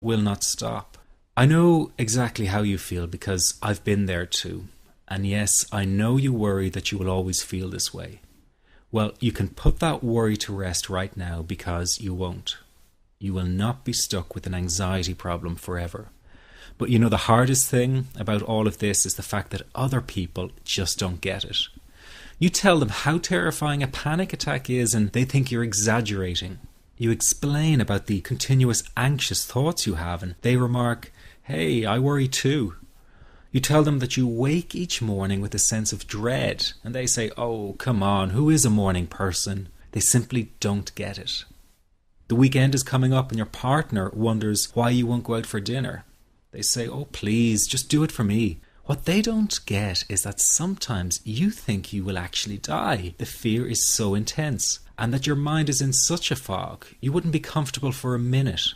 will not stop. I know exactly how you feel because I've been there too. And yes, I know you worry that you will always feel this way. Well, you can put that worry to rest right now because you won't. You will not be stuck with an anxiety problem forever. But you know, the hardest thing about all of this is the fact that other people just don't get it. You tell them how terrifying a panic attack is and they think you're exaggerating. You explain about the continuous anxious thoughts you have and they remark, "Hey, I worry too." You tell them that you wake each morning with a sense of dread and they say, "Oh, come on, who is a morning person?" They simply don't get it. The weekend is coming up and your partner wonders why you won't go out for dinner. They say, "Oh, please, just do it for me." What they don't get is that sometimes you think you will actually die. The fear is so intense, and that your mind is in such a fog, you wouldn't be comfortable for a minute.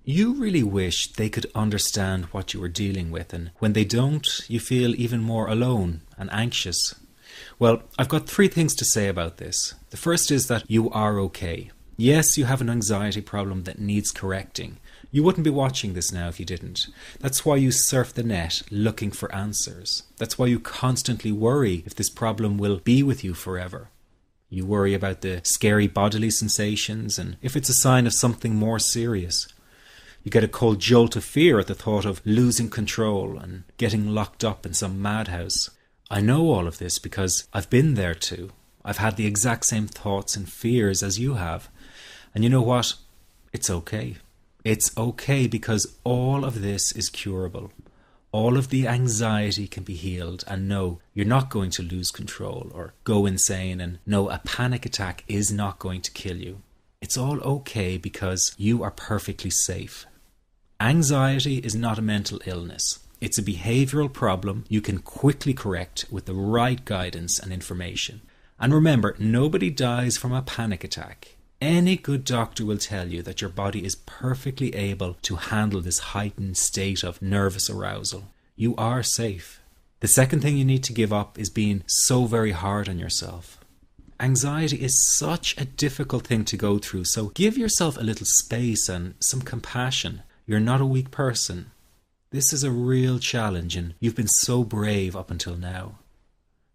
You really wish they could understand what you are dealing with, and when they don't, you feel even more alone and anxious. Well, I've got 3 things to say about this. The first is that you are okay. Yes, you have an anxiety problem that needs correcting. You wouldn't be watching this now if you didn't. That's why you surf the net looking for answers. That's why you constantly worry if this problem will be with you forever. You worry about the scary bodily sensations and if it's a sign of something more serious. You get a cold jolt of fear at the thought of losing control and getting locked up in some madhouse. I know all of this because I've been there too. I've had the exact same thoughts and fears as you have. And you know what? It's okay. It's okay because all of this is curable. All of the anxiety can be healed, and no, you're not going to lose control or go insane, and no, a panic attack is not going to kill you. It's all okay because you are perfectly safe. Anxiety is not a mental illness. It's a behavioral problem you can quickly correct with the right guidance and information. And remember, nobody dies from a panic attack. Any good doctor will tell you that your body is perfectly able to handle this heightened state of nervous arousal. You are safe. The second thing you need to give up is being so very hard on yourself. Anxiety is such a difficult thing to go through, so give yourself a little space and some compassion. You're not a weak person. This is a real challenge and you've been so brave up until now.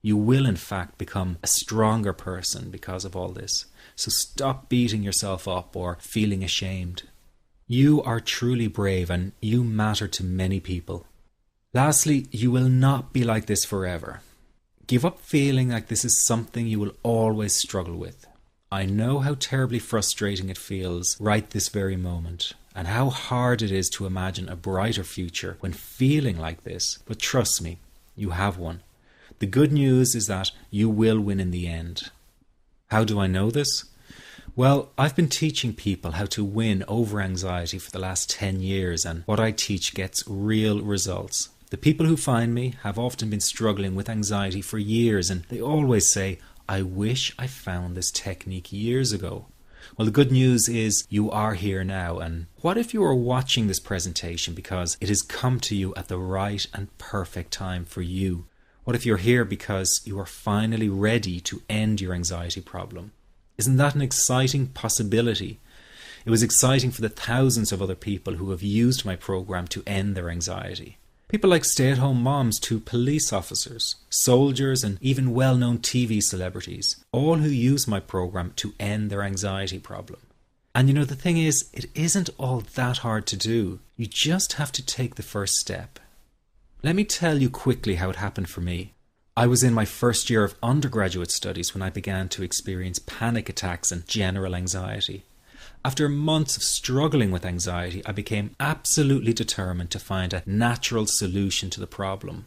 You will in fact become a stronger person because of all this. So stop beating yourself up or feeling ashamed. You are truly brave and you matter to many people. Lastly, you will not be like this forever. Give up feeling like this is something you will always struggle with. I know how terribly frustrating it feels right this very moment, and how hard it is to imagine a brighter future when feeling like this, but trust me, you have one. The good news is that you will win in the end. How do I know this? Well, I've been teaching people how to win over anxiety for the last 10 years, and what I teach gets real results. The people who find me have often been struggling with anxiety for years, and they always say, "I wish I found this technique years ago." Well, the good news is you are here now, and what if you are watching this presentation because it has come to you at the right and perfect time for you? What if you're here because you are finally ready to end your anxiety problem? Isn't that an exciting possibility? It was exciting for the thousands of other people who have used my program to end their anxiety. People like stay-at-home moms to police officers, soldiers, and even well-known TV celebrities, all who use my program to end their anxiety problem. And you know, the thing is, it isn't all that hard to do. You just have to take the first step. Let me tell you quickly how it happened for me. I was in my first year of undergraduate studies when I began to experience panic attacks and general anxiety. After months of struggling with anxiety, I became absolutely determined to find a natural solution to the problem.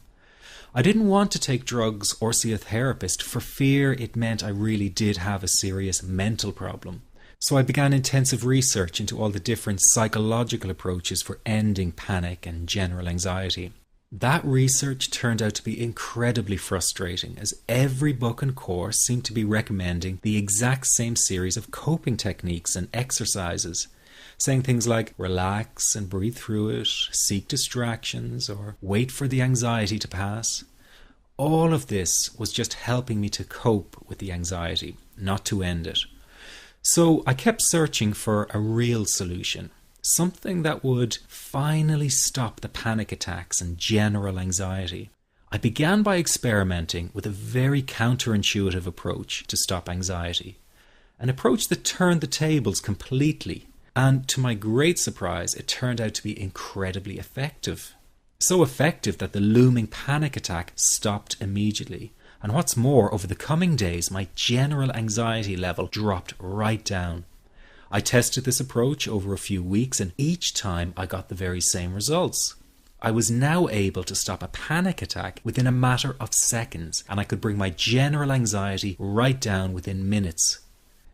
I didn't want to take drugs or see a therapist for fear it meant I really did have a serious mental problem. So I began intensive research into all the different psychological approaches for ending panic and general anxiety. That research turned out to be incredibly frustrating, as every book and course seemed to be recommending the exact same series of coping techniques and exercises, saying things like relax and breathe through it, seek distractions, or wait for the anxiety to pass. All of this was just helping me to cope with the anxiety, not to end it. So I kept searching for a real solution. something that would finally stop the panic attacks and general anxiety. I began by experimenting with a very counterintuitive approach to stop anxiety, an approach that turned the tables completely, and to my great surprise, it turned out to be incredibly effective. So effective that the looming panic attack stopped immediately. And what's more, over the coming days, my general anxiety level dropped right down. I tested this approach over a few weeks, and each time I got the very same results. I was now able to stop a panic attack within a matter of seconds, and I could bring my general anxiety right down within minutes.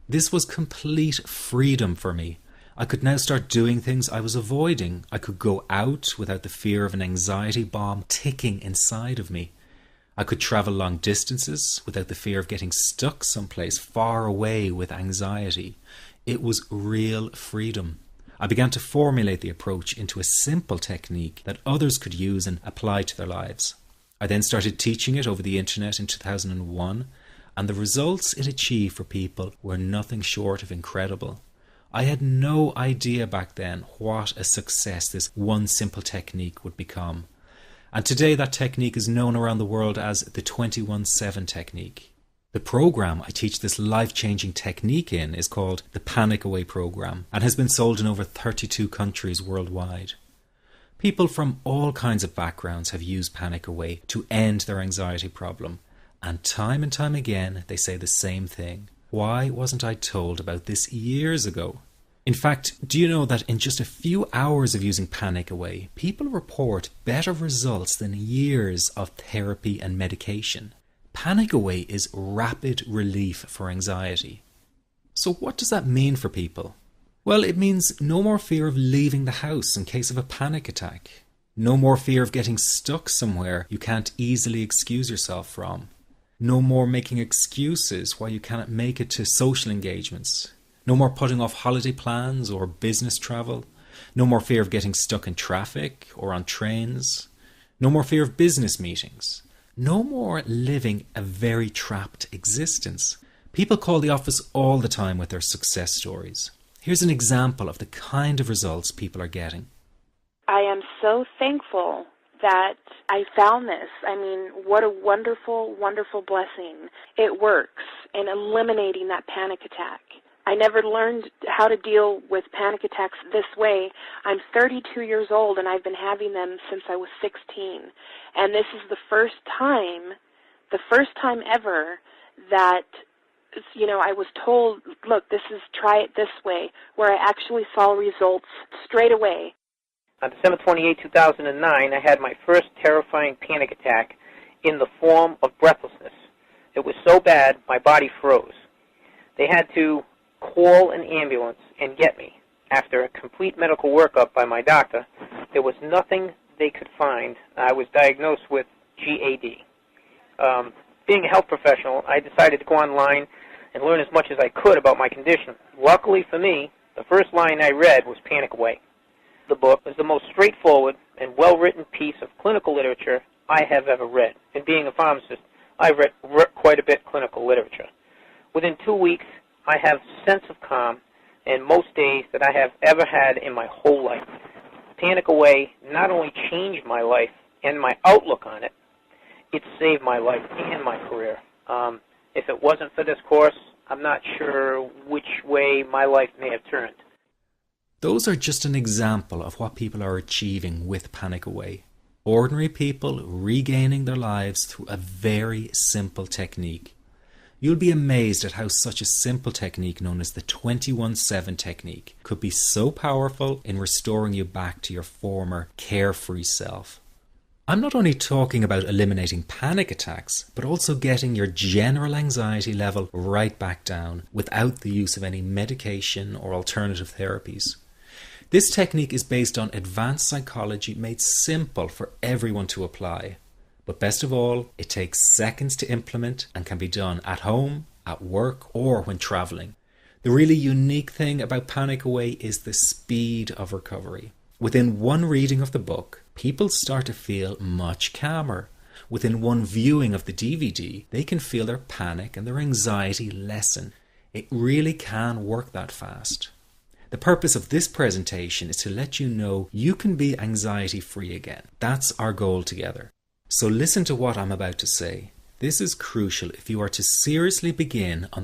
This was complete freedom for me. I could now start doing things I was avoiding. I could go out without the fear of an anxiety bomb ticking inside of me. I could travel long distances without the fear of getting stuck someplace far away with anxiety. It was real freedom. I began to formulate the approach into a simple technique that others could use and apply to their lives. I then started teaching it over the internet in 2001, and the results it achieved for people were nothing short of incredible. I had no idea back then what a success this one simple technique would become. And today that technique is known around the world as the 21-7 technique. The program I teach this life-changing technique in is called the Panic Away program and has been sold in over 32 countries worldwide. People from all kinds of backgrounds have used Panic Away to end their anxiety problem, and time again they say the same thing. Why wasn't I told about this years ago? In fact, do you know that in just a few hours of using Panic Away, people report better results than years of therapy and medication? Panic Away is rapid relief for anxiety. So what does that mean for people? Well, it means no more fear of leaving the house in case of a panic attack. No more fear of getting stuck somewhere you can't easily excuse yourself from. No more making excuses why you cannot make it to social engagements. No more putting off holiday plans or business travel. No more fear of getting stuck in traffic or on trains. No more fear of business meetings. No more living a very trapped existence. People call the office all the time with their success stories. Here's an example of the kind of results people are getting. I am so thankful that I found this. I mean, what a wonderful, wonderful blessing. It works in eliminating that panic attack. I never learned how to deal with panic attacks this way. I'm 32 years old, and I've been having them since I was 16. And this is the first time ever that, I was told, look, try it this way, where I actually saw results straight away. On December 28, 2009, I had my first terrifying panic attack in the form of breathlessness. It was so bad, my body froze. They had to call an ambulance and get me. After a complete medical workup by my doctor, there was nothing they could find. I was diagnosed with GAD. Being a health professional, I decided to go online and learn as much as I could about my condition. Luckily for me, the first line I read was Panic Away. The book is the most straightforward and well-written piece of clinical literature I have ever read. And being a pharmacist, I've read quite a bit of clinical literature. Within 2 weeks, I have a sense of calm in most days that I have ever had in my whole life. Panic Away not only changed my life and my outlook on it, it saved my life and my career. If it wasn't for this course, I'm not sure which way my life may have turned. Those are just an example of what people are achieving with Panic Away. Ordinary people regaining their lives through a very simple technique. You'll be amazed at how such a simple technique known as the 21-7 technique could be so powerful in restoring you back to your former carefree self. I'm not only talking about eliminating panic attacks, but also getting your general anxiety level right back down without the use of any medication or alternative therapies. This technique is based on advanced psychology made simple for everyone to apply. But best of all, it takes seconds to implement and can be done at home, at work, or when traveling. The really unique thing about Panic Away is the speed of recovery. Within one reading of the book, people start to feel much calmer. Within one viewing of the DVD, they can feel their panic and their anxiety lessen. It really can work that fast. The purpose of this presentation is to let you know you can be anxiety-free again. That's our goal together. So listen to what I'm about to say. This is crucial if you are to seriously begin on